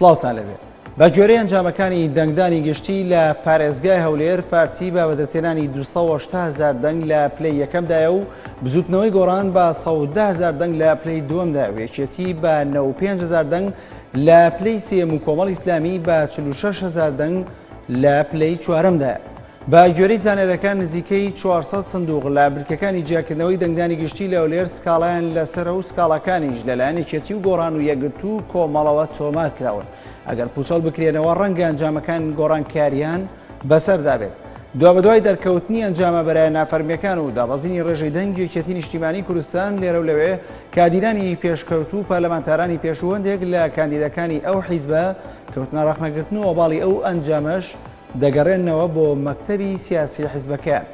سڵاوتان لەبێت. بە گوێرەی ئەنجامەکانی دەنگدانی گشتی لە پارێزگای هەولێر پارتی بە بەدەستێنانی 280,000 دەنگ لە پلەی یەکەمدایە و بزوتنەوەی گۆڕان بە 110,000 دەنگ لە پلەی دووەمدا و یەکێتی بە 95,000 دەنگ لە پلەی سێم و کۆمەڵی ئیسلامی بە 46,000 دەنگ لە پلەی چوارەمدایە. بە گوێرەی زانێرەکان نزیکەی 400 سندوق لە بریکەکانی جیاکردنەوەی دەنگدانی گشتی لە هەولێر سکاڵایان لەسەر و سکاڵەکانیش لەلایەن یەکێتی و گۆڕان و یەکگرتو و کۆمەڵەوە تۆمار کراون. ئەگەر پوچەڵ بکرێنەوە ڕەنگە ئەنجامەکان گۆڕانکاریان بەسەردابێت. دوابەدوای دەرکەوتنی ئەنجامە بەرای نافەرمیەکان و دابەزینی ڕێژەی دەنگ یەکێتی نیشتیمانی کوردستان لێرە و لەوێ کادیرانی پێشکەوت و پەرلەمانتارانی پێشوەندێک لە کاندیدەکانی ئەو حیزبە کەوتنە ڕەخنەگرتن و ئۆباڵی ئەو ئەنجامەش دەگەڕێنەوە بۆ مەکتەبی سیاسی حیزبەکەیان.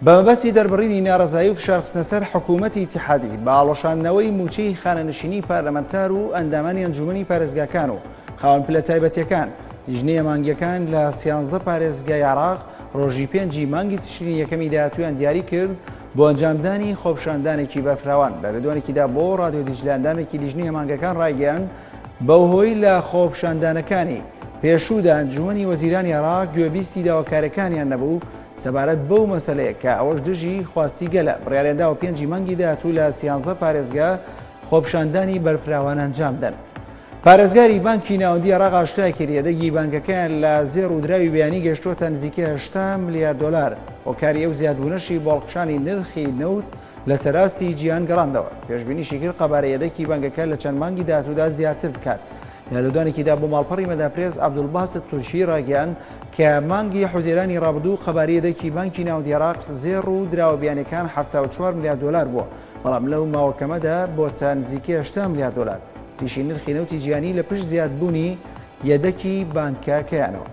بە مەبەستی دەربڕینی ناڕەزایی و فشارخستنە سەر حکوومەتی ئیتیحادی بە ئاڵۆشاندنەوەی موچەی خانەنشینی پارلەمەنتار و ئەندامانی ئەنجومەنی پارێزگاکان و خاوەن پلە تایبەتیەکان لیژنەیە مانگیەکان لە 13 پارێزگای عێراق ڕۆژی 5 مانگی تشرینی یەکەمی داهاتوویان دیاری کرد بۆ ئەنجامدانی خۆپشاندانێکی بەفراوان. بە ڕێدوانێکیدا بۆ ڕادیۆ دیجلە ئەندامێکی لیژنەیە مانگەکان ڕایگەیاند بەهۆی لە خۆپشاندانەکانی پێشوودا ئەنجومەنی وەزیرانی عێراق گوێبیستی داواکارەکانیان نەبوو سەبارەت بەو مەسەلەیە کە ئەوەش دژی خواستی گەلە. بڕیارێندا و 5 مانگی داهاتوو لە 13 پارێزگا خۆپشاندانی بەرفراوان ئەنجامدەن. پارێزگاری بانکی ناوەندی عێراق ئاشتای کرد یەدەگی بانکەکان لە زێڕ و دراوی بەیانی گەشتووەتە نزیکەی 8 ملیار دۆلار. هۆکاری ئەو زیادبوونەشی بۆڵقشانی نرخی نەوت لە سەراستی جیهان گەڕاندەوە. پێشبینیشی کرد قەبارە یەدەکی بانکەکە لە چەند مانگی داهاتوودا زیاتر بکات. لەدوانێکیدا بۆ ماڵپەڕی مەداپرێز عەبدولباست تورشی ڕاگەیاند کە مانگی حوزێرانی ڕابردوو قەبارە یەدەکی بانکی ناوەندی عێراق زێڕ و دراوە بیانیەکان 74 ملیار دۆلار بووە، بەڵام لەو ماوەکەمەدا بۆتە نزیکەی 8 ملیار دۆلار. تیشی نرخی نەوتی جیهانی لە پشت زیادبوونی یەدەکی بانکەکەیانەوە.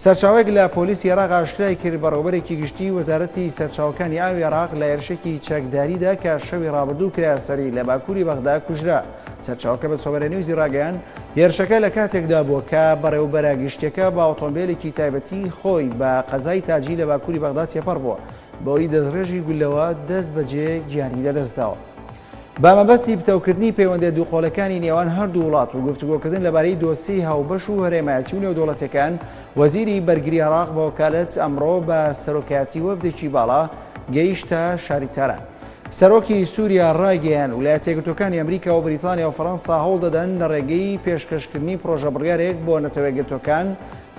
سەرچاوێک لە پۆلیسی عێراق ئاشکرای کرد بەڕێوەبەرێکی گشتی وەزارەتی سەرچاوەکانی ئاوی عێراق لە هێرشێکی چەکداریدا کە شەوی ڕابردوو کرا سەری لە باکووری بەغدا کوژرا. سەرچاوەکە بە سۆبەرێنیوزی ڕاگەیاند هێرشەکە لە کاتێکدا بووە کە بەڕێوەبەرە گشتیەکە بە ئۆتۆمبیلێکی تایبەتی خۆی بە قەزای تاجی لە باکووری بەغدا تێپەڕ بووە بەهۆی دەستڕێژی گولەوە دەست بەجێ گیانی لەدەستداوە. بە مەبەستی پتەوکردنی پەیوەندە دووقۆڵەکانی نێوان هەردوو وڵات و گفتوگۆکردن لەبارەی دۆسیی هاوبەش و هەرێمایەتی و نێودەوڵەتیەکان وەزیری بەرگری عێراق بە وەکالەت ئەمڕۆ بە سەرۆکایەتی وەفدێکی باڵا گەیشتە شاری تاران. سەرۆکی سووریا ڕاگەیاند ویلایەتە یەکگرتووەکانی ئەمریکا و بریتانیا و فەڕەنسا هەوڵ دەدەن لە ڕێگەی پێشکەشکردنی پرۆژە بڕیارێک بۆ نەتەوە یەکگرتووەکان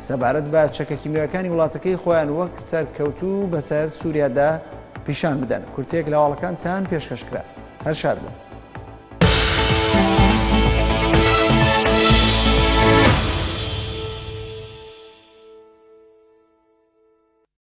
سەبارەت بە چەکە کیمیاویەکانی وڵاتەکەی خۆیان وەک سەرکەوتوو بەسەر سووریادا پیشان بدەن. کورتێک لە هەواڵەکانتان پێشکەشکرا. هەر شاد بن.